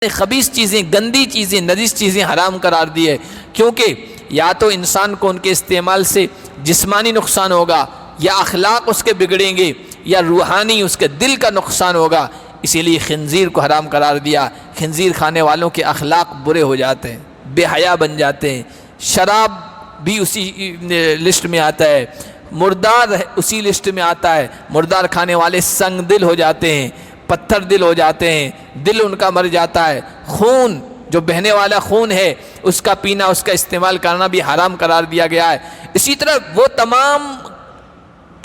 خبیث چیزیں، گندی چیزیں، نجس چیزیں حرام قرار دی ہے، کیونکہ یا تو انسان کو ان کے استعمال سے جسمانی نقصان ہوگا، یا اخلاق اس کے بگڑیں گے، یا روحانی اس کے دل کا نقصان ہوگا۔ اسی لیے خنزیر کو حرام قرار دیا۔ خنزیر کھانے والوں کے اخلاق برے ہو جاتے ہیں، بے حیا بن جاتے ہیں۔ شراب بھی اسی لسٹ میں آتا ہے، مردار اسی لسٹ میں آتا ہے۔ مردار کھانے والے سنگ دل ہو جاتے ہیں، پتھر دل ہو جاتے ہیں، دل ان کا مر جاتا ہے۔ خون جو بہنے والا خون ہے اس کا پینا، اس کا استعمال کرنا بھی حرام قرار دیا گیا ہے۔ اسی طرح وہ تمام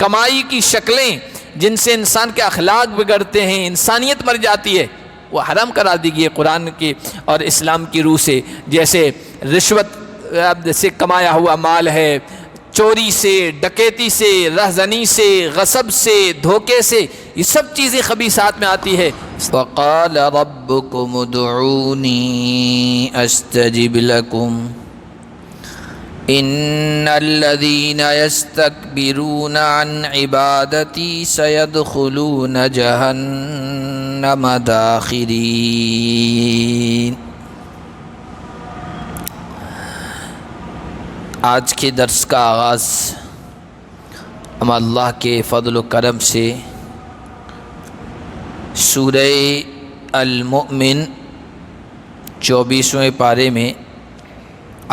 کمائی کی شکلیں جن سے انسان کے اخلاق بگڑتے ہیں، انسانیت مر جاتی ہے، وہ حرام قرار دی گئی ہے قرآن کی اور اسلام کی روح سے۔ جیسے رشوت سے کمایا ہوا مال ہے، چوری سے، ڈکیتی سے، رہزنی سے، غصب سے، دھوکے سے، یہ سب چیزیں خبیثات میں آتی ہے۔ وقال ربكم ادعوني استجب لكم ان الذين يستكبرون عن عبادتي سيدخلون جهنم داخرين۔ آج کے درس کا آغاز ہم اللہ کے فضل و کرم سے سورہ المؤمن 24ویں پارے میں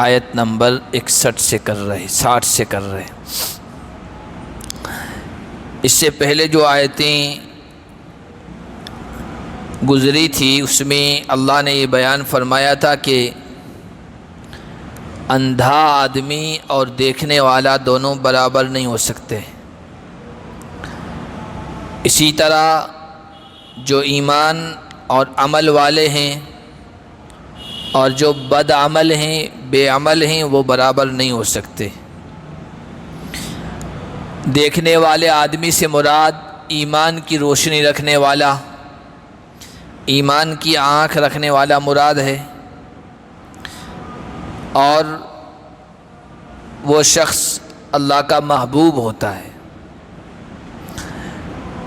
آیت نمبر 61 سے کر رہے، 60 سے کر رہے۔ اس سے پہلے جو آیتیں گزری تھی اس میں اللہ نے یہ بیان فرمایا تھا کہ اندھا آدمی اور دیکھنے والا دونوں برابر نہیں ہو سکتے۔ اسی طرح جو ایمان اور عمل والے ہیں اور جو بد عمل ہیں، بے عمل ہیں، وہ برابر نہیں ہو سکتے۔ دیکھنے والے آدمی سے مراد ایمان کی روشنی رکھنے والا، ایمان کی آنکھ رکھنے والا مراد ہے، اور وہ شخص اللہ کا محبوب ہوتا ہے۔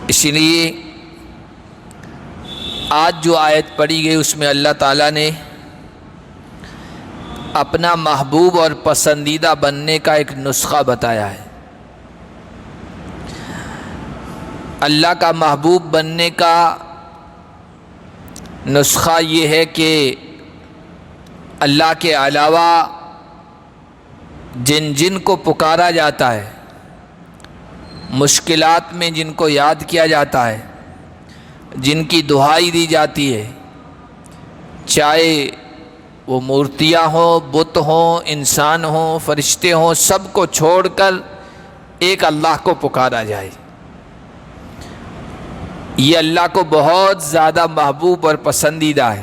اسی لیے آج جو آیت پڑھی گئی اس میں اللہ تعالیٰ نے اپنا محبوب اور پسندیدہ بننے کا ایک نسخہ بتایا ہے۔ اللہ کا محبوب بننے کا نسخہ یہ ہے کہ اللہ کے علاوہ جن جن کو پکارا جاتا ہے، مشکلات میں جن کو یاد کیا جاتا ہے، جن کی دعائی دی جاتی ہے، چاہے وہ مورتیاں ہوں، بت ہوں، انسان ہوں، فرشتے ہوں، سب کو چھوڑ کر ایک اللہ کو پکارا جائے۔ یہ اللہ کو بہت زیادہ محبوب اور پسندیدہ ہے۔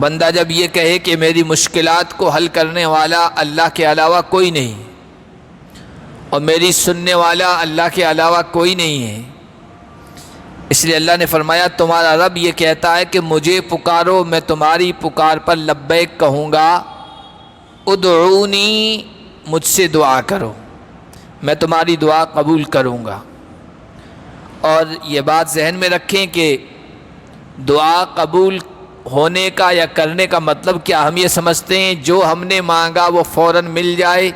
بندہ جب یہ کہے کہ میری مشکلات کو حل کرنے والا اللہ کے علاوہ کوئی نہیں، اور میری سننے والا اللہ کے علاوہ کوئی نہیں ہے، اس لیے اللہ نے فرمایا تمہارا رب یہ کہتا ہے کہ مجھے پکارو، میں تمہاری پکار پر لبیک کہوں گا، ادعونی، مجھ سے دعا کرو، میں تمہاری دعا قبول کروں گا۔ اور یہ بات ذہن میں رکھیں کہ دعا قبول ہونے کا یا کرنے کا مطلب کیا ہم یہ سمجھتے ہیں جو ہم نے مانگا وہ فوراً مل جائے،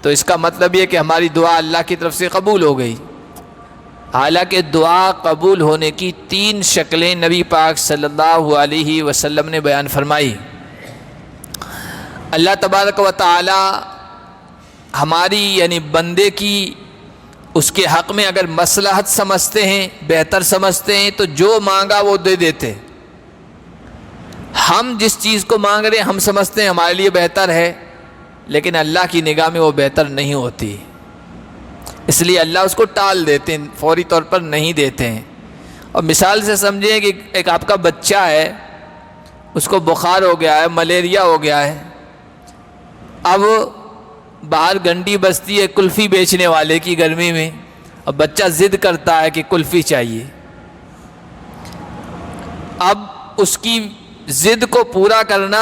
تو اس کا مطلب یہ کہ ہماری دعا اللہ کی طرف سے قبول ہو گئی۔ حالانکہ دعا قبول ہونے کی 3 شکلیں نبی پاک صلی اللہ علیہ وسلم نے بیان فرمائی۔ اللہ تبارک و تعالی ہماری یعنی بندے کی اس کے حق میں اگر مصلحت سمجھتے ہیں، بہتر سمجھتے ہیں، تو جو مانگا وہ دے دیتے۔ ہم جس چیز کو مانگ رہے ہیں ہم سمجھتے ہیں ہمارے لیے بہتر ہے، لیکن اللہ کی نگاہ میں وہ بہتر نہیں ہوتی، اس لیے اللہ اس کو ٹال دیتے ہیں، فوری طور پر نہیں دیتے ہیں۔ اور مثال سے سمجھیں کہ ایک آپ کا بچہ ہے، اس کو بخار ہو گیا ہے، ملیریا ہو گیا ہے، اب باہر گھنٹی بجتی ہے کلفی بیچنے والے کی گرمی میں، اور بچہ ضد کرتا ہے کہ کلفی چاہیے۔ اب اس کی ضد کو پورا کرنا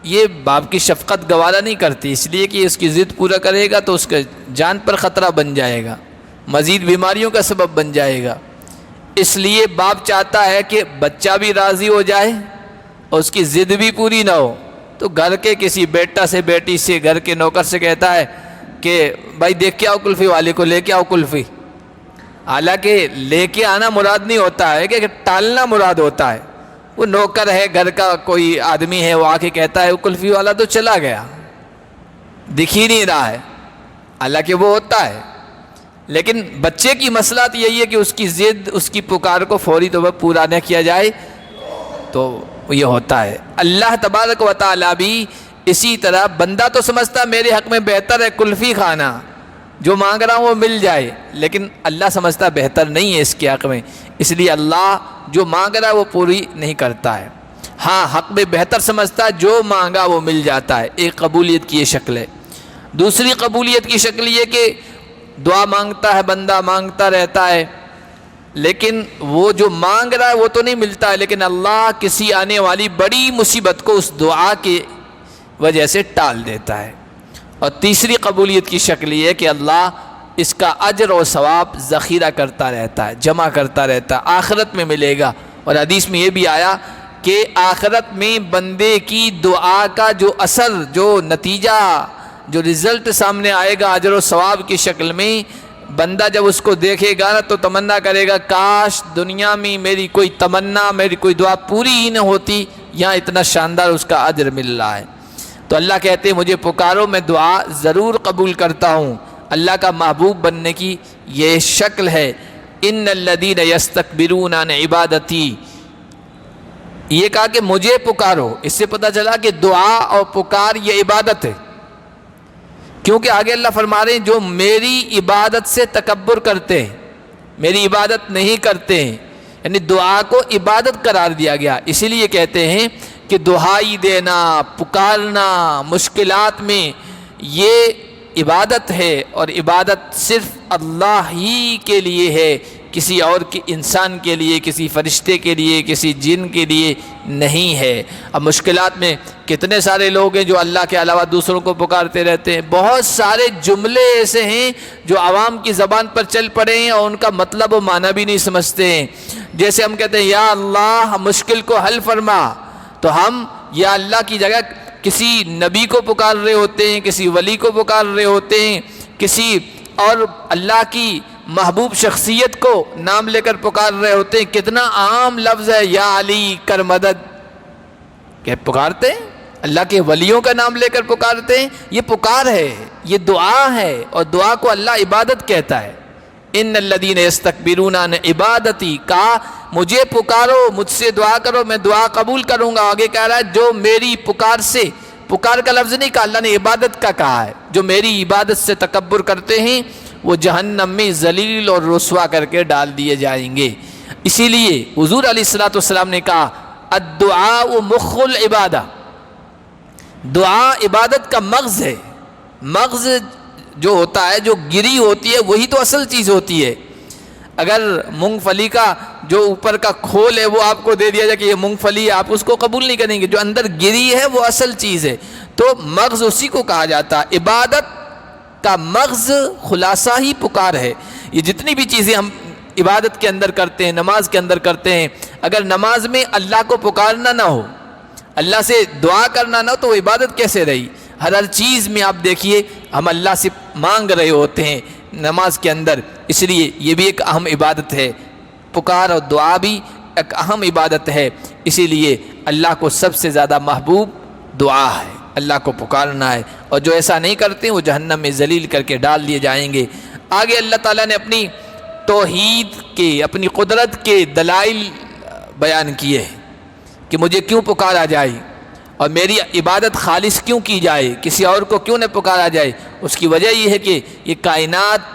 یہ باپ کی شفقت گوارا نہیں کرتی، اس لیے کہ اس کی ضد پورا کرے گا تو اس کا جان پر خطرہ بن جائے گا، مزید بیماریوں کا سبب بن جائے گا۔ اس لیے باپ چاہتا ہے کہ بچہ بھی راضی ہو جائے اور اس کی ضد بھی پوری نہ ہو، تو گھر کے کسی بیٹا سے بیٹی سے گھر کے نوکر سے کہتا ہے کہ بھائی دیکھ کے آؤ کلفی والے کو، لے کے آؤ کلفی۔ حالانکہ لے کے آنا مراد نہیں ہوتا ہے کہ ٹالنا مراد ہوتا ہے۔ وہ نوکر ہے، گھر کا کوئی آدمی ہے، وہ آ کے کہتا ہے وہ کلفی والا تو چلا گیا، دکھ ہی نہیں رہا ہے، حالانکہ وہ ہوتا ہے۔ لیکن بچے کی مصلحت یہی ہے کہ اس کی ضد، اس کی پکار کو فوری طور پر پورا نہ کیا جائے، تو یہ ہوتا ہے۔ اللہ تبارک و تعالیٰ بھی اسی طرح، بندہ تو سمجھتا ہے میرے حق میں بہتر ہے کلفی کھانا، جو مانگ رہا ہوں وہ مل جائے، لیکن اللہ سمجھتا بہتر نہیں ہے اس کے حق میں، اس لیے اللہ جو مانگ رہا ہے وہ پوری نہیں کرتا ہے۔ ہاں حق میں بہتر سمجھتا ہے، جو مانگا وہ مل جاتا ہے۔ ایک قبولیت کی یہ شکل ہے۔ دوسری قبولیت کی شکل یہ کہ دعا مانگتا ہے بندہ، مانگتا رہتا ہے، لیکن وہ جو مانگ رہا ہے وہ تو نہیں ملتا ہے، لیکن اللہ کسی آنے والی بڑی مصیبت کو اس دعا کی وجہ سے ٹال دیتا ہے۔ اور تیسری قبولیت کی شکل یہ ہے کہ اللہ اس کا اجر و ثواب ذخیرہ کرتا رہتا ہے، جمع کرتا رہتا ہے، آخرت میں ملے گا۔ اور حدیث میں یہ بھی آیا کہ آخرت میں بندے کی دعا کا جو اثر، جو نتیجہ، جو رزلٹ سامنے آئے گا اجر و ثواب کی شکل میں، بندہ جب اس کو دیکھے گا نا تو تمنا کرے گا کاش دنیا میں میری کوئی تمنا، میری کوئی دعا پوری ہی نہ ہوتی، یہاں اتنا شاندار اس کا اجر مل رہا ہے۔ تو اللہ کہتے ہیں مجھے پکارو، میں دعا ضرور قبول کرتا ہوں۔ اللہ کا محبوب بننے کی یہ شکل ہے۔ ان الذین یستکبرون عن عبادتی، یہ کہا کہ مجھے پکارو، اس سے پتہ چلا کہ دعا اور پکار یہ عبادت ہے، کیونکہ آگے اللہ فرما رہے ہیں جو میری عبادت سے تکبر کرتے ہیں، میری عبادت نہیں کرتے ہیں، یعنی دعا کو عبادت قرار دیا گیا۔ اسی لیے کہتے ہیں کہ دہائی دینا، پکارنا مشکلات میں یہ عبادت ہے، اور عبادت صرف اللہ ہی کے لیے ہے، کسی اور انسان کے لیے، کسی فرشتے کے لیے، کسی جن کے لیے نہیں ہے۔ اب مشکلات میں کتنے سارے لوگ ہیں جو اللہ کے علاوہ دوسروں کو پکارتے رہتے ہیں۔ بہت سارے جملے ایسے ہیں جو عوام کی زبان پر چل پڑے ہیں اور ان کا مطلب و معنی بھی نہیں سمجھتے ہیں۔ جیسے ہم کہتے ہیں یا اللہ مشکل کو حل فرما، تو ہم یا اللہ کی جگہ کسی نبی کو پکار رہے ہوتے ہیں، کسی ولی کو پکار رہے ہوتے ہیں، کسی اور اللہ کی محبوب شخصیت کو نام لے کر پکار رہے ہوتے ہیں۔ کتنا عام لفظ ہے یا علی کر مدد، کہ پکارتے ہیں اللہ کے ولیوں کا نام لے کر پکارتے ہیں، یہ پکار ہے، یہ دعا ہے، اور دعا کو اللہ عبادت کہتا ہے۔ ان الذین یستکبرون عن عبادتی، کہا مجھے پکارو، مجھ سے دعا کرو، میں دعا قبول کروں گا۔ آگے کہہ رہا ہے جو میری پکار سے، پکار کا لفظ نہیں کہا، اللہ نے عبادت کا کہا ہے، جو میری عبادت سے تکبر کرتے ہیں وہ جہنم میں ذلیل اور رسوا کر کے ڈال دیے جائیں گے۔ اسی لیے حضور علیہ الصلوۃ والسلام نے کہا الدعاء مخ العبادہ، دعا عبادت کا مغز ہے۔ مغز جو ہوتا ہے، جو گری ہوتی ہے، وہی تو اصل چیز ہوتی ہے۔ اگر مونگ پھلی کا جو اوپر کا کھول ہے وہ آپ کو دے دیا جائے کہ یہ مونگ پھلی ہے، آپ اس کو قبول نہیں کریں گے، جو اندر گری ہے وہ اصل چیز ہے۔ تو مغز اسی کو کہا جاتا ہے۔ عبادت کا مغز خلاصہ ہی پکار ہے۔ یہ جتنی بھی چیزیں ہم عبادت کے اندر کرتے ہیں، نماز کے اندر کرتے ہیں، اگر نماز میں اللہ کو پکارنا نہ ہو، اللہ سے دعا کرنا نہ ہو، تو وہ عبادت کیسے رہی؟ ہر چیز میں آپ دیکھیے ہم اللہ سے مانگ رہے ہوتے ہیں نماز کے اندر، اس لیے یہ بھی ایک اہم عبادت ہے۔ پکار اور دعا بھی ایک اہم عبادت ہے، اسی لیے اللہ کو سب سے زیادہ محبوب دعا ہے، اللہ کو پکارنا ہے، اور جو ایسا نہیں کرتے وہ جہنم میں ذلیل کر کے ڈال دیے جائیں گے۔ آگے اللہ تعالیٰ نے اپنی توحید کے، اپنی قدرت کے دلائل بیان کیے ہیں کہ مجھے کیوں پکارا جائے اور میری عبادت خالص کیوں کی جائے، کسی اور کو کیوں نہ پکارا جائے۔ اس کی وجہ یہ ہے کہ یہ کائنات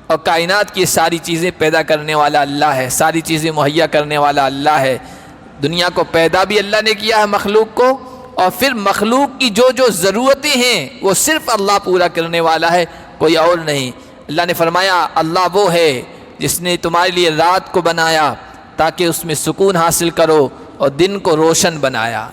اور کائنات کی ساری چیزیں پیدا کرنے والا اللہ ہے، ساری چیزیں مہیا کرنے والا اللہ ہے۔ دنیا کو پیدا بھی اللہ نے کیا ہے، مخلوق کو، اور پھر مخلوق کی جو جو ضرورتیں ہیں وہ صرف اللہ پورا کرنے والا ہے، کوئی اور نہیں۔ اللہ نے فرمایا اللہ وہ ہے جس نے تمہارے لیے رات کو بنایا تاکہ اس میں سکون حاصل کرو، اور دن کو روشن بنایا۔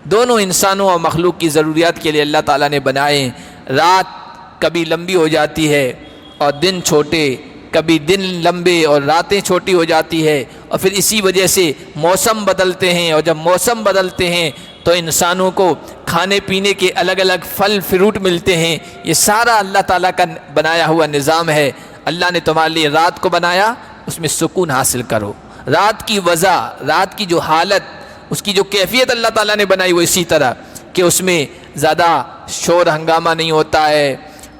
دونوں انسانوں اور مخلوق کی ضروریات کے لیے اللہ تعالیٰ نے بنائے۔ رات کبھی لمبی ہو جاتی ہے اور دن چھوٹے، کبھی دن لمبے اور راتیں چھوٹی ہو جاتی ہے، اور پھر اسی وجہ سے موسم بدلتے ہیں، اور جب موسم بدلتے ہیں تو انسانوں کو کھانے پینے کے الگ الگ پھل فروٹ ملتے ہیں۔ یہ سارا اللہ تعالیٰ کا بنایا ہوا نظام ہے۔ اللہ نے تمہارے لیے رات کو بنایا، اس میں سکون حاصل کرو۔ رات کی وضع، رات کی جو حالت، اس کی جو کیفیت اللہ تعالیٰ نے بنائی وہ اسی طرح کہ اس میں زیادہ شور ہنگامہ نہیں ہوتا ہے،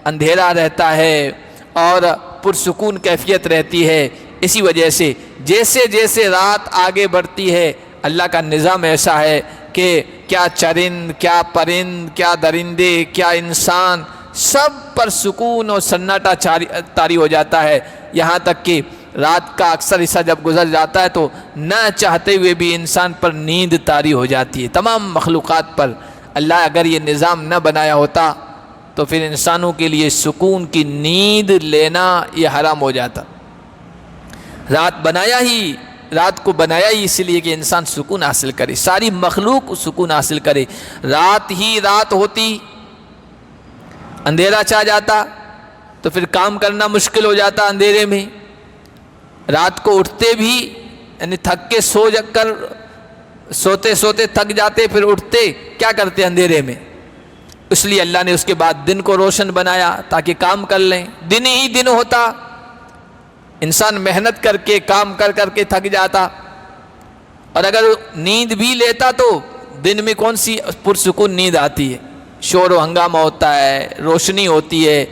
اندھیرا رہتا ہے اور پرسکون کیفیت رہتی ہے۔ اسی وجہ سے جیسے جیسے رات آگے بڑھتی ہے اللہ کا نظام ایسا ہے کہ کیا چرند، کیا پرند، کیا درندے، کیا انسان، سب پر سکون اور سناٹا طاری ہو جاتا ہے۔ یہاں تک کہ رات کا اکثر حصہ جب گزر جاتا ہے تو نہ چاہتے ہوئے بھی انسان پر نیند طاری ہو جاتی ہے، تمام مخلوقات پر۔ اللہ اگر یہ نظام نہ بنایا ہوتا تو پھر انسانوں کے لیے سکون کی نیند لینا یہ حرام ہو جاتا۔ رات کو بنایا ہی اس لیے کہ انسان سکون حاصل کرے، ساری مخلوق سکون حاصل کرے۔ رات ہی رات ہوتی، اندھیرا چھا جاتا تو پھر کام کرنا مشکل ہو جاتا اندھیرے میں۔ رات کو اٹھتے بھی یعنی تھک کے سوتے سوتے تھک جاتے، پھر اٹھتے کیا کرتے اندھیرے میں۔ اس لیے اللہ نے اس کے بعد دن کو روشن بنایا تاکہ کام کر لیں۔ دن ہی دن ہوتا، انسان محنت کر کے کام کر کے تھک جاتا، اور اگر نیند بھی لیتا تو دن میں کون سی پرسکون نیند آتی ہے، شور و ہنگامہ ہوتا ہے، روشنی ہوتی ہے۔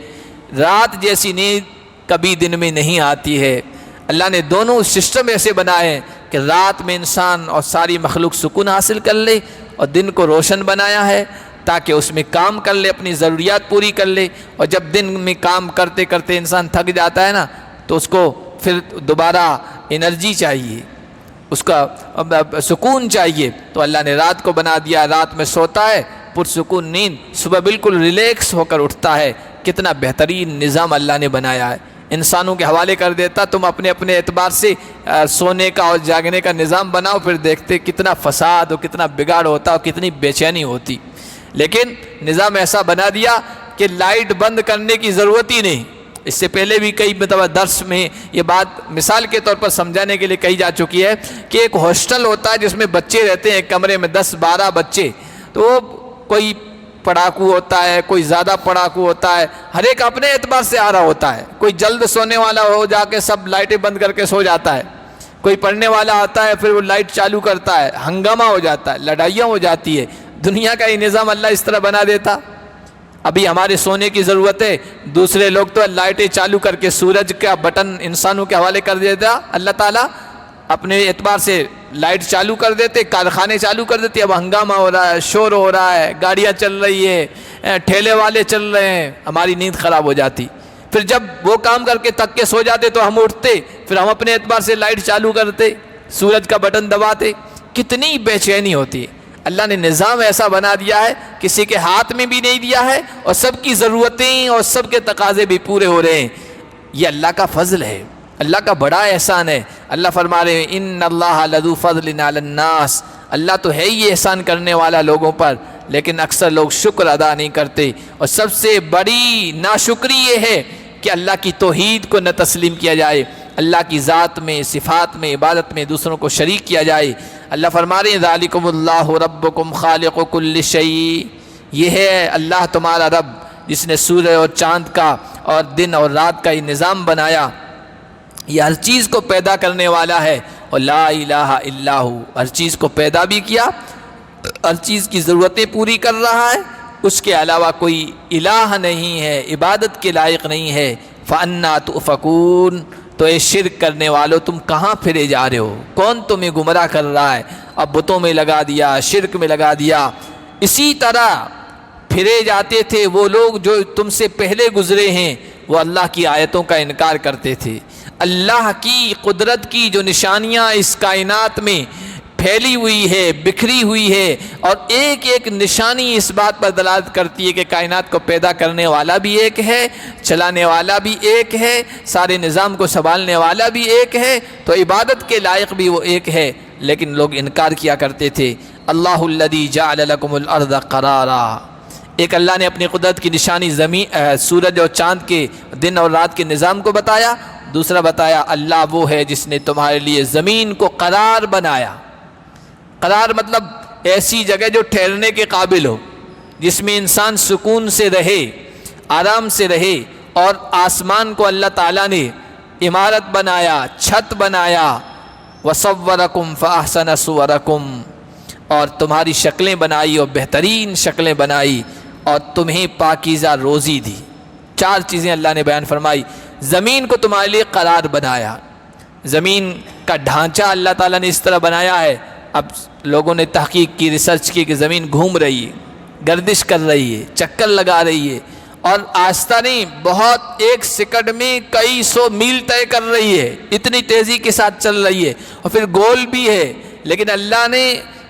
رات جیسی نیند کبھی دن میں نہیں آتی ہے۔ اللہ نے دونوں سسٹم ایسے بنائے کہ رات میں انسان اور ساری مخلوق سکون حاصل کر لے، اور دن کو روشن بنایا ہے تاکہ اس میں کام کر لے، اپنی ضروریات پوری کر لے۔ اور جب دن میں کام کرتے کرتے انسان تھک جاتا ہے نا تو اس کو پھر دوبارہ انرجی چاہیے، اس کا سکون چاہیے، تو اللہ نے رات کو بنا دیا، رات میں سوتا ہے پرسکون نیند، صبح بالکل ریلیکس ہو کر اٹھتا ہے۔ کتنا بہترین نظام اللہ نے بنایا ہے، انسانوں کے حوالے کر دیتا۔ تم اپنے اعتبار سے سونے کا اور جاگنے کا نظام بناؤ، پھر دیکھتے کتنا فساد اور کتنا بگاڑ ہوتا اور کتنی بے چینی ہوتی۔ لیکن نظام ایسا بنا دیا کہ لائٹ بند کرنے کی ضرورت ہی نہیں۔ اس سے پہلے بھی کئی درس میں یہ بات مثال کے طور پر سمجھانے کے لیے کہی جا چکی ہے کہ ایک ہاسٹل ہوتا ہے جس میں بچے رہتے ہیں، ایک کمرے میں 10-12 بچے، تو کوئی پڑھاکو ہوتا ہے، کوئی زیادہ پڑھاکو ہوتا ہے، ہر ایک اپنے اعتبار سے آ رہا ہوتا ہے۔ کوئی جلد سونے والا ہو جا کے سب لائٹیں بند کر کے سو جاتا ہے، کوئی پڑھنے والا آتا ہے پھر وہ لائٹ چالو کرتا ہے، ہنگامہ ہو جاتا ہے، لڑائیاں ہو جاتی ہے۔ دنیا کا یہ نظام اللہ اس طرح بنا دیتا۔ ابھی ہمارے سونے کی ضرورت ہے، دوسرے لوگ تو لائٹیں چالو کر کے سورج کا بٹن انسانوں کے حوالے کر دیتا، اللہ تعالیٰ اپنے اعتبار سے لائٹ چالو کر دیتے، کارخانے چالو کر دیتے، اب ہنگامہ ہو رہا ہے، شور ہو رہا ہے، گاڑیاں چل رہی ہے، ٹھیلے والے چل رہے ہیں، ہماری نیند خراب ہو جاتی۔ پھر جب وہ کام کر کے تھک کے سو جاتے تو ہم اٹھتے، پھر ہم اپنے اعتبار سے لائٹ چالو کرتے، سورج کا بٹن دباتے، کتنی بے چینی ہوتی ہے۔ اللہ نے نظام ایسا بنا دیا ہے، کسی کے ہاتھ میں بھی نہیں دیا ہے، اور سب کی ضرورتیں اور سب کے تقاضے بھی پورے ہو رہے ہیں۔ یہ اللہ کا فضل ہے، اللہ کا بڑا احسان ہے۔ اللہ فرما رہے ہیں ان اللہ لذو فضل علی الناس، اللہ تو ہے ہی احسان کرنے والا لوگوں پر، لیکن اکثر لوگ شکر ادا نہیں کرتے۔ اور سب سے بڑی ناشکری یہ ہے کہ اللہ کی توحید کو نہ تسلیم کیا جائے، اللہ کی ذات میں، صفات میں، عبادت میں دوسروں کو شریک کیا جائے۔ اللہ فرما رہے ہیں ذالکم اللہ ربکم خالق کل شیء، یہ ہے اللہ تمہارا رب جس نے سورج اور چاند کا اور دن اور رات کا یہ نظام بنایا، یہ ہر چیز کو پیدا کرنے والا ہے، اور لا الہ الا ہو، ہر چیز کو پیدا بھی کیا، ہر چیز کی ضرورتیں پوری کر رہا ہے، اس کے علاوہ کوئی الہ نہیں ہے، عبادت کے لائق نہیں ہے۔ فَأَنَّا تُؤْفَكُونَ، تو اے شرک کرنے والو تم کہاں پھرے جا رہے ہو؟ کون تمہیں گمراہ کر رہا ہے؟ اب بتوں میں لگا دیا، شرک میں لگا دیا۔ اسی طرح پھرے جاتے تھے وہ لوگ جو تم سے پہلے گزرے ہیں، وہ اللہ کی آیتوں کا انکار کرتے تھے۔ اللہ کی قدرت کی جو نشانیاں اس کائنات میں پھیلی ہوئی ہے، بکھری ہوئی ہے، اور ایک ایک نشانی اس بات پر دلالت کرتی ہے کہ کائنات کو پیدا کرنے والا بھی ایک ہے، چلانے والا بھی ایک ہے، سارے نظام کو سنبھالنے والا بھی ایک ہے، تو عبادت کے لائق بھی وہ ایک ہے، لیکن لوگ انکار کیا کرتے تھے۔ اللہ الذی جعل لکم الارض قرارا، ایک اللہ نے اپنی قدرت کی نشانی زمین، سورج اور چاند کے دن اور رات کے نظام کو بتایا، دوسرا بتایا اللہ وہ ہے جس نے تمہارے لیے زمین کو قرار بنایا. قرار مطلب ایسی جگہ جو ٹھہرنے کے قابل ہو, جس میں انسان سکون سے رہے, آرام سے رہے. اور آسمان کو اللہ تعالیٰ نے عمارت بنایا, چھت بنایا. وصورکم فاحسن صورکم, اور تمہاری شکلیں بنائی اور بہترین شکلیں بنائی, اور تمہیں پاکیزہ روزی دی. 4 چیزیں اللہ نے بیان فرمائی. زمین کو تمہارے لیے قرار بنایا. زمین کا ڈھانچہ اللہ تعالیٰ نے اس طرح بنایا ہے. اب لوگوں نے تحقیق کی, ریسرچ کی کہ زمین گھوم رہی ہے, گردش کر رہی ہے, چکر لگا رہی ہے, اور آہستہ نہیں, بہت 1 سیکنڈ میں کئی 100 میل طے کر رہی ہے. اتنی تیزی کے ساتھ چل رہی ہے, اور پھر گول بھی ہے. لیکن اللہ نے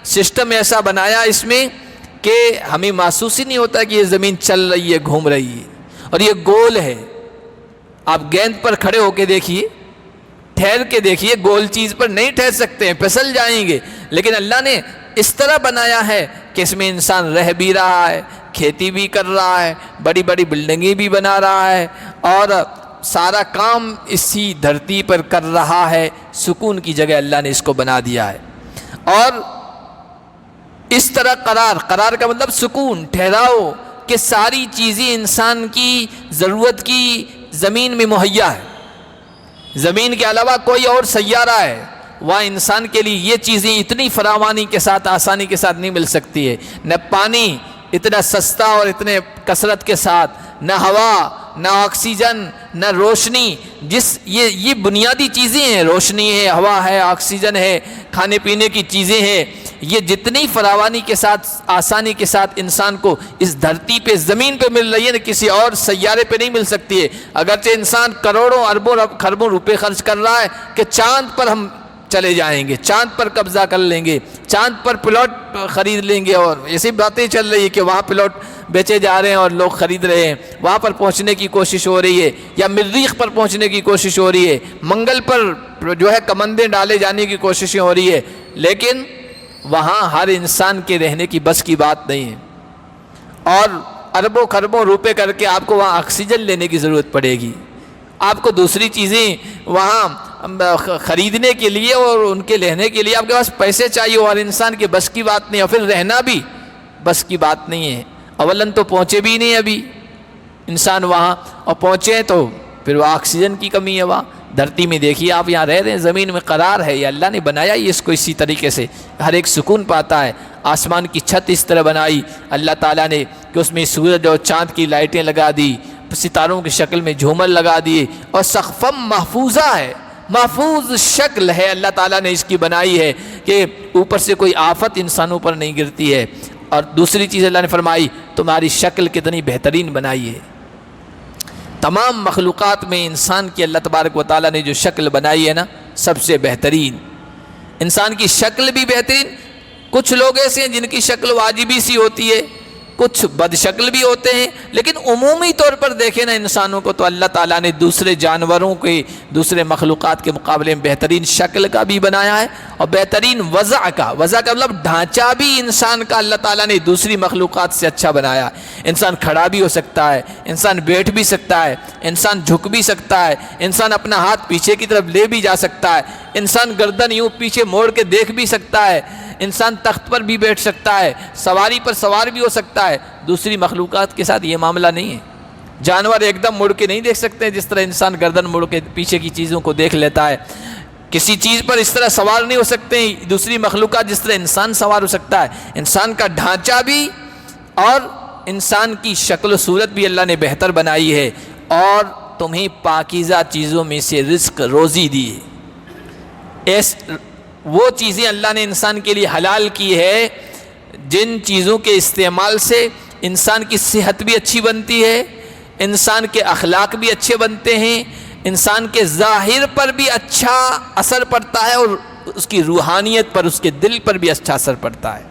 سسٹم ایسا بنایا اس میں کہ ہمیں محسوس ہی نہیں ہوتا کہ یہ زمین چل رہی ہے, گھوم رہی ہے, اور یہ گول ہے. آپ گیند پر کھڑے ہو کے دیکھیے, ٹھہر کے دیکھیے, گول چیز پر نہیں ٹھہر سکتے ہیں, پھسل جائیں گے. لیکن اللہ نے اس طرح بنایا ہے کہ اس میں انسان رہ بھی رہا ہے, کھیتی بھی کر رہا ہے, بڑی بڑی بلڈنگیں بھی بنا رہا ہے, اور سارا کام اسی دھرتی پر کر رہا ہے. سکون کی جگہ اللہ نے اس کو بنا دیا ہے. اور اس طرح قرار کا مطلب سکون, ٹھہراؤ, کہ ساری چیزیں انسان کی ضرورت کی زمین میں مہیا ہے. زمین کے علاوہ کوئی اور سیارہ ہے, وہاں انسان کے لیے یہ چیزیں اتنی فراوانی کے ساتھ, آسانی کے ساتھ نہیں مل سکتی ہے. نہ پانی اتنا سستا اور اتنے کثرت کے ساتھ, نہ ہوا, نہ آکسیجن, نہ روشنی. یہ بنیادی چیزیں ہیں, روشنی ہے, ہوا ہے, آکسیجن ہے, کھانے پینے کی چیزیں ہیں. یہ جتنی فراوانی کے ساتھ, آسانی کے ساتھ انسان کو اس دھرتی پہ, زمین پہ مل رہی ہے, کسی اور سیارے پہ نہیں مل سکتی ہے. اگرچہ انسان کروڑوں اربوں خربوں روپے خرچ کر رہا ہے کہ چاند پر ہم چلے جائیں گے, چاند پر قبضہ کر لیں گے, چاند پر پلاٹ خرید لیں گے, اور ایسی باتیں چل رہی ہے کہ وہاں پلاٹ بیچے جا رہے ہیں اور لوگ خرید رہے ہیں. وہاں پر پہنچنے کی کوشش ہو رہی ہے, یا مریخ پر پہنچنے کی کوشش ہو رہی ہے, منگل پر جو ہے کمندیں ڈالے جانے کی کوششیں ہو رہی ہے. لیکن وہاں ہر انسان کے رہنے کی بس کی بات نہیں ہے, اور اربوں خربوں روپے کر کے آپ کو وہاں آکسیجن لینے کی ضرورت پڑے گی. آپ کو دوسری چیزیں وہاں خریدنے کے لیے اور ان کے لینے کے لیے آپ کے پاس پیسے چاہیے, اور انسان کے بس کی بات نہیں, اور پھر رہنا بھی بس کی بات نہیں ہے. اولاً تو پہنچے بھی نہیں ابھی انسان وہاں, اور پہنچے ہیں تو پھر وہ آکسیجن کی کمی ہے. وہاں دھرتی میں دیکھیے آپ, یہاں رہ رہے ہیں, زمین میں قرار ہے, یہ اللہ نے بنایا ہی اس کو اسی طریقے سے, ہر ایک سکون پاتا ہے. آسمان کی چھت اس طرح بنائی اللہ تعالیٰ نے کہ اس میں سورج اور چاند کی لائٹیں لگا دی, ستاروں کی شکل میں جھومر لگا دیے, اور سقفم محفوظہ ہے, محفوظ شکل ہے اللہ تعالیٰ نے اس کی بنائی ہے کہ اوپر سے کوئی آفت انسانوں پر نہیں گرتی ہے. اور دوسری چیز اللہ نے فرمائی تمہاری شکل کتنی بہترین بنائی ہے. تمام مخلوقات میں انسان کی اللہ تبارک و تعالیٰ نے جو شکل بنائی ہے نا, سب سے بہترین. انسان کی شکل بھی بہترین. کچھ لوگ ایسے ہیں جن کی شکل واجبی سی ہوتی ہے, کچھ بد شکل بھی ہوتے ہیں, لیکن عمومی طور پر دیکھیں نا انسانوں کو, تو اللہ تعالیٰ نے دوسرے جانوروں کے, دوسرے مخلوقات کے مقابلے میں بہترین شکل کا بھی بنایا ہے, اور بہترین وضع کا مطلب ڈھانچہ بھی انسان کا اللہ تعالیٰ نے دوسری مخلوقات سے اچھا بنایا. انسان کھڑا بھی ہو سکتا ہے, انسان بیٹھ بھی سکتا ہے, انسان جھک بھی سکتا ہے, انسان اپنا ہاتھ پیچھے کی طرف لے بھی جا سکتا ہے, انسان گردن یوں پیچھے موڑ کے دیکھ بھی سکتا ہے, انسان تخت پر بھی بیٹھ سکتا ہے, سواری پر سوار بھی ہو سکتا ہے. دوسری مخلوقات کے ساتھ یہ معاملہ نہیں ہے. جانور ایک دم مڑ کے نہیں دیکھ سکتے جس طرح انسان گردن مڑ کے پیچھے کی چیزوں کو دیکھ لیتا ہے. کسی چیز پر اس طرح سوار نہیں ہو سکتے دوسری مخلوقات جس طرح انسان سوار ہو سکتا ہے. انسان کا ڈھانچہ بھی اور انسان کی شکل و صورت بھی اللہ نے بہتر بنائی ہے, اور تمہیں پاکیزہ چیزوں میں سے رزق روزی دی ہے. وہ چیزیں اللہ نے انسان کے لیے حلال کی ہے جن چیزوں کے استعمال سے انسان کی صحت بھی اچھی بنتی ہے, انسان کے اخلاق بھی اچھے بنتے ہیں, انسان کے ظاہر پر بھی اچھا اثر پڑتا ہے, اور اس کی روحانیت پر, اس کے دل پر بھی اچھا اثر پڑتا ہے.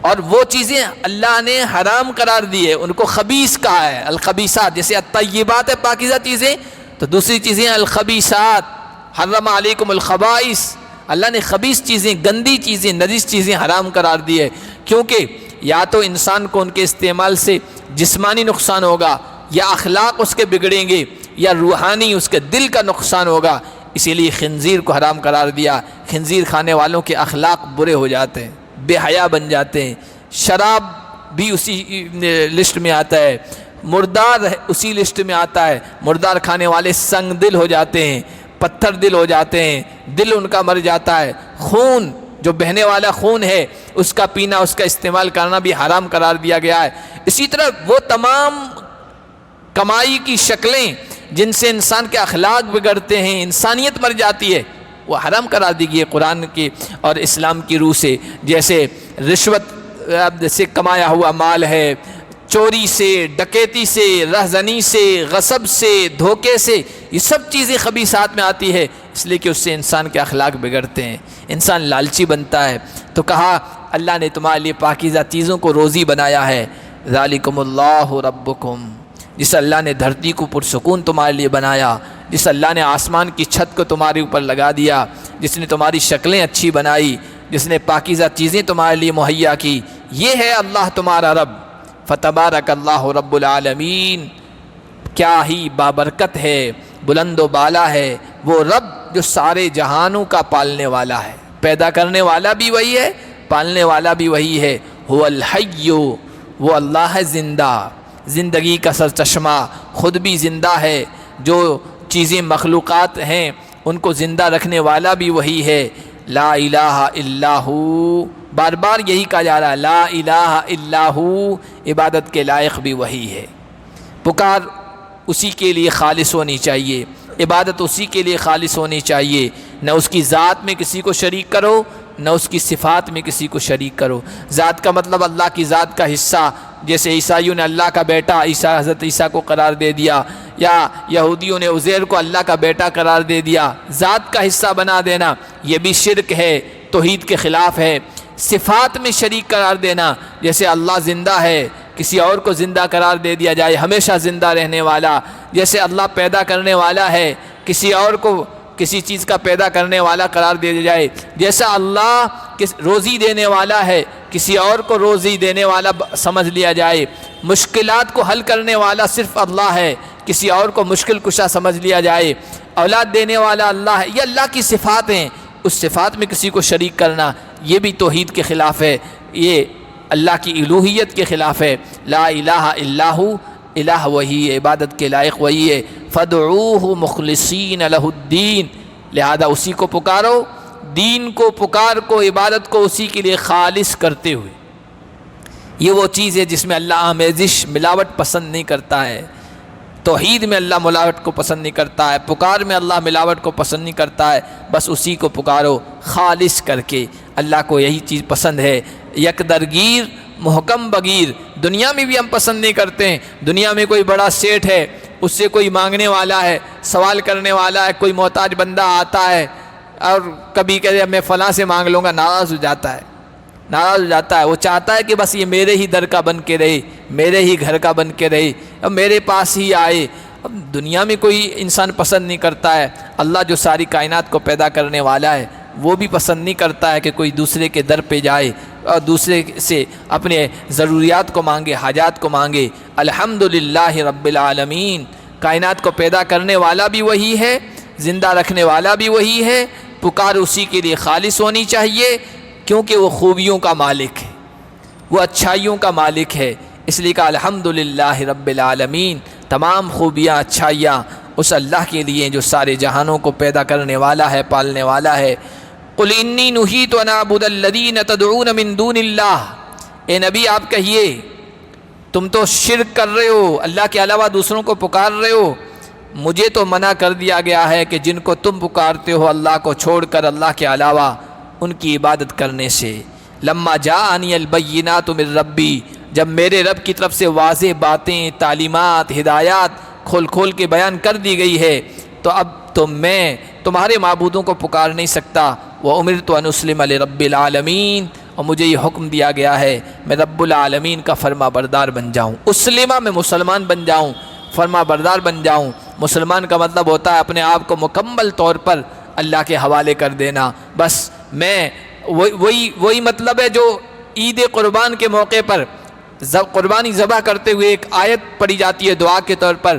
اور وہ چیزیں اللہ نے حرام قرار دی ہے, ان کو خبیث کہا ہے. الخبیثات, جیسے الطیبات ہے پاکیزہ چیزیں, تو دوسری چیزیں الخبیثات. حرم علیکم الخبائث, اللہ نے خبیث چیزیں, گندی چیزیں, نجس چیزیں حرام قرار دی ہے, کیونکہ یا تو انسان کو ان کے استعمال سے جسمانی نقصان ہوگا, یا اخلاق اس کے بگڑیں گے, یا روحانی اس کے دل کا نقصان ہوگا، اسی لیے خنزیر کو حرام قرار دیا۔ خنزیر کھانے والوں کے اخلاق برے ہو جاتے ہیں، بے حیا بن جاتے ہیں۔ شراب بھی اسی لسٹ میں آتا ہے، مردار اسی لسٹ میں آتا ہے۔ مردار کھانے والے سنگ دل ہو جاتے ہیں، پتھر دل ہو جاتے ہیں، دل ان کا مر جاتا ہے۔ خون جو بہنے والا خون ہے اس کا پینا، اس کا استعمال کرنا بھی حرام قرار دیا گیا ہے۔ اسی طرح وہ تمام کمائی کی شکلیں جن سے انسان کے اخلاق بگڑتے ہیں، انسانیت مر جاتی ہے، وہ حرام قرار دی گئی ہے قرآن کی اور اسلام کی روح سے۔ جیسے رشوت سے کمایا ہوا مال ہے، چوری سے، ڈکیتی سے، رہزنی سے، غصب سے، دھوکے سے، یہ سب چیزیں خبیثات میں آتی ہے، اس لیے کہ اس سے انسان کے اخلاق بگڑتے ہیں، انسان لالچی بنتا ہے۔ تو کہا اللہ نے تمہارے لیے پاکیزہ چیزوں کو روزی بنایا ہے۔ ذالکم اللہ ربکم، جس اللہ نے دھرتی کو پرسکون تمہارے لیے بنایا، جس اللہ نے آسمان کی چھت کو تمہارے اوپر لگا دیا، جس نے تمہاری شکلیں اچھی بنائی، جس نے پاکیزہ چیزیں تمہارے لیے مہیا کی، یہ ہے اللہ تمہارا رب۔ فتبارک اللہ رب العالمین، کیا ہی بابرکت ہے، بلند و بالا ہے وہ رب جو سارے جہانوں کا پالنے والا ہے، پیدا کرنے والا بھی وہی ہے، پالنے والا بھی وہی ہے۔ هو الحی، وہ اللہ ہے زندہ، زندگی کا سرچشمہ، خود بھی زندہ ہے، جو چیزیں مخلوقات ہیں ان کو زندہ رکھنے والا بھی وہی ہے۔ لا الہ الا ہو، بار بار یہی کہا جا رہا ہے، لا الہ الا ہو، عبادت کے لائق بھی وہی ہے۔ پکار اسی کے لیے خالص ہونی چاہیے، عبادت اسی کے لیے خالص ہونی چاہیے، نہ اس کی ذات میں کسی کو شریک کرو، نہ اس کی صفات میں کسی کو شریک کرو۔ ذات کا مطلب اللہ کی ذات کا حصہ، جیسے عیسائیوں نے اللہ کا بیٹا حضرت عیسیٰ کو قرار دے دیا، یا یہودیوں نے عزیر کو اللہ کا بیٹا قرار دے دیا، ذات کا حصہ بنا دینا، یہ بھی شرک ہے، توحید کے خلاف ہے۔ صفات میں شریک قرار دینا، جیسے اللہ زندہ ہے کسی اور کو زندہ قرار دے دیا جائے، ہمیشہ زندہ رہنے والا، جیسے اللہ پیدا کرنے والا ہے کسی اور کو کسی چیز کا پیدا کرنے والا قرار دے دیا جائے، جیسا اللہ روزی دینے والا ہے کسی اور کو روزی دینے والا سمجھ لیا جائے، مشکلات کو حل کرنے والا صرف اللہ ہے کسی اور کو مشکل کشا سمجھ لیا جائے، اولاد دینے والا اللہ ہے، یہ اللہ کی صفات ہیں، اس صفات میں کسی کو شریک کرنا یہ بھی توحید کے خلاف ہے، یہ اللہ کی الوہیت کے خلاف ہے۔ لا الہ الا ہو، الہ وہی ہے، عبادت کے لائق وہی ہے۔ فادعوہ مخلصین لہ الدین، لہذا اسی کو پکارو، دین کو پکار کو، عبادت کو اسی کے لیے خالص کرتے ہوئے۔ یہ وہ چیز ہے جس میں اللہ آمیزش، ملاوٹ پسند نہیں کرتا ہے۔ توحید میں اللہ ملاوٹ کو پسند نہیں کرتا ہے، پکار میں اللہ ملاوٹ کو پسند نہیں کرتا ہے، بس اسی کو پکارو خالص کر کے۔ اللہ کو یہی چیز پسند ہے، یک درگیر محکم بگیر۔ دنیا میں بھی ہم پسند نہیں کرتے ہیں، دنیا میں کوئی بڑا سیٹھ ہے، اس سے کوئی مانگنے والا ہے، سوال کرنے والا ہے، کوئی محتاج بندہ آتا ہے اور کبھی کہے میں فلاں سے مانگ لوں گا، ناراض ہو جاتا ہے، ناراض ہو جاتا ہے۔ وہ چاہتا ہے کہ بس یہ میرے ہی در کا بن کے رہے، میرے ہی گھر کا بن کے رہے، اب میرے پاس ہی آئے۔ اب دنیا میں کوئی انسان پسند نہیں کرتا ہے، اللہ جو ساری کائنات کو پیدا کرنے والا ہے وہ بھی پسند نہیں کرتا ہے کہ کوئی دوسرے کے در پہ جائے اور دوسرے سے اپنے ضروریات کو مانگے، حاجات کو مانگے۔ الحمدللہ رب العالمین، کائنات کو پیدا کرنے والا بھی وہی ہے، زندہ رکھنے والا بھی وہی ہے، پکار اسی کے لیے خالص ہونی چاہیے، کیونکہ وہ خوبیوں کا مالک ہے، وہ اچھائیوں کا مالک ہے، اس لیے کہ الحمدللہ رب العالمین، تمام خوبیاں اچھائیاں اس اللہ کے لیے جو سارے جہانوں کو پیدا کرنے والا ہے، پالنے والا ہے۔ قل انی نہیت ان اعبد الذین تدعون من دون اللہ، اے نبی آپ کہیے تم تو شرک کر رہے ہو، اللہ کے علاوہ دوسروں کو پکار رہے ہو، مجھے تو منع کر دیا گیا ہے کہ جن کو تم پکارتے ہو اللہ کو چھوڑ کر اللہ کے علاوہ، ان کی عبادت کرنے سے۔ لما جاءنی البینات من ربی، جب میرے رب کی طرف سے واضح باتیں، تعلیمات، ہدایات کھول کھول کے بیان کر دی گئی ہے، تو اب تو میں تمہارے معبودوں کو پکار نہیں سکتا۔ وَأُمِرْتُ أَنْ أُسْلِمَ لِرَبِّ الْعَالَمِينَ، اور مجھے یہ حکم دیا گیا ہے میں رب العالمین کا فرما بردار بن جاؤں۔ اسلمہ میں مسلمان بن جاؤں، فرما بردار بن جاؤں۔ مسلمان کا مطلب ہوتا ہے اپنے آپ کو مکمل طور پر اللہ کے حوالے کر دینا۔ بس میں وہی مطلب ہے جو عید قربان کے موقع پر قربانی ذبح کرتے ہوئے ایک آیت پڑھی جاتی ہے دعا کے طور پر،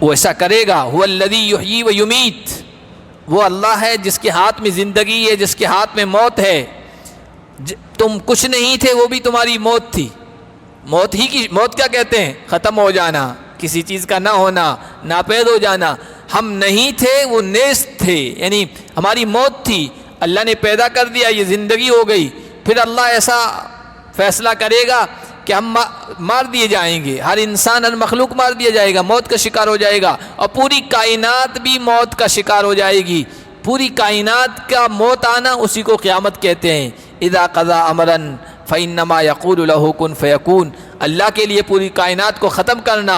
وہ ایسا کرے گا. هو الذی یحیی و یمیت، وہ اللہ ہے جس کے ہاتھ میں زندگی ہے، جس کے ہاتھ میں موت ہے. تم کچھ نہیں تھے، وہ بھی تمہاری موت تھی. موت ہی کی موت کیا کہتے ہیں؟ ختم ہو جانا، کسی چیز کا نہ ہونا، ناپید ہو جانا. ہم نہیں تھے، وہ نیست تھے، یعنی ہماری موت تھی، اللہ نے پیدا کر دیا، یہ زندگی ہو گئی. پھر اللہ ایسا فیصلہ کرے گا کہ ہم مار دیے جائیں گے، ہر انسان، ہر مخلوق مار دیا جائے گا، موت کا شکار ہو جائے گا، اور پوری کائنات بھی موت کا شکار ہو جائے گی. پوری کائنات کا موت آنا اسی کو قیامت کہتے ہیں. اذا قضا امرا فانما یقول له کن فیکون. اللہ کے لیے پوری کائنات کو ختم کرنا،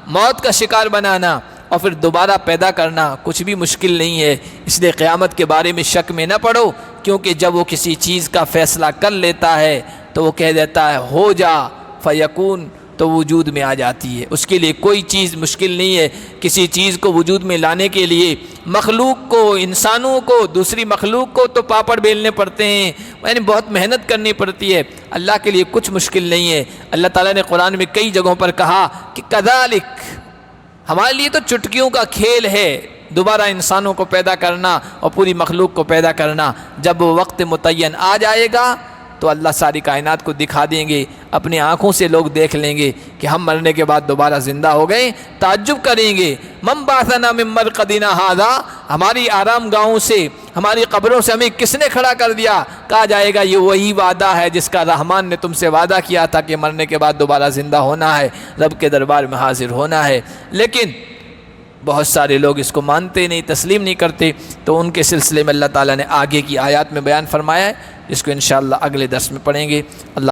موت کا شکار بنانا اور پھر دوبارہ پیدا کرنا کچھ بھی مشکل نہیں ہے. اس لیے قیامت کے بارے میں شک میں نہ پڑو، کیونکہ جب وہ کسی چیز کا فیصلہ کر لیتا ہے تو وہ کہہ دیتا ہے ہو جا، فیکون، تو وجود میں آ جاتی ہے. اس کے لیے کوئی چیز مشکل نہیں ہے. کسی چیز کو وجود میں لانے کے لیے مخلوق کو، انسانوں کو، دوسری مخلوق کو تو پاپڑ بیلنے پڑتے ہیں، یعنی بہت محنت کرنی پڑتی ہے. اللہ کے لیے کچھ مشکل نہیں ہے. اللہ تعالیٰ نے قرآن میں کئی جگہوں پر کہا کہ کذالک، ہمارے لیے تو چٹکیوں کا کھیل ہے دوبارہ انسانوں کو پیدا کرنا اور پوری مخلوق کو پیدا کرنا. جب وہ وقت متعین آ جائے گا تو اللہ ساری کائنات کو دکھا دیں گے، اپنی آنکھوں سے لوگ دیکھ لیں گے کہ ہم مرنے کے بعد دوبارہ زندہ ہو گئے. تعجب کریں گے، من بعثنا من مرقدنا ھذا، ہماری آرام گاہوں سے، ہماری قبروں سے ہمیں کس نے کھڑا کر دیا؟ کہا جائے گا یہ وہی وعدہ ہے جس کا رحمان نے تم سے وعدہ کیا تھا کہ مرنے کے بعد دوبارہ زندہ ہونا ہے، رب کے دربار میں حاضر ہونا ہے. لیکن بہت سارے لوگ اس کو مانتے نہیں، تسلیم نہیں کرتے. تو ان کے سلسلے میں اللہ تعالیٰ نے آگے کی آیات میں بیان فرمایا ہے، جس کو انشاءاللہ اگلے درس میں پڑھیں گے. اللہ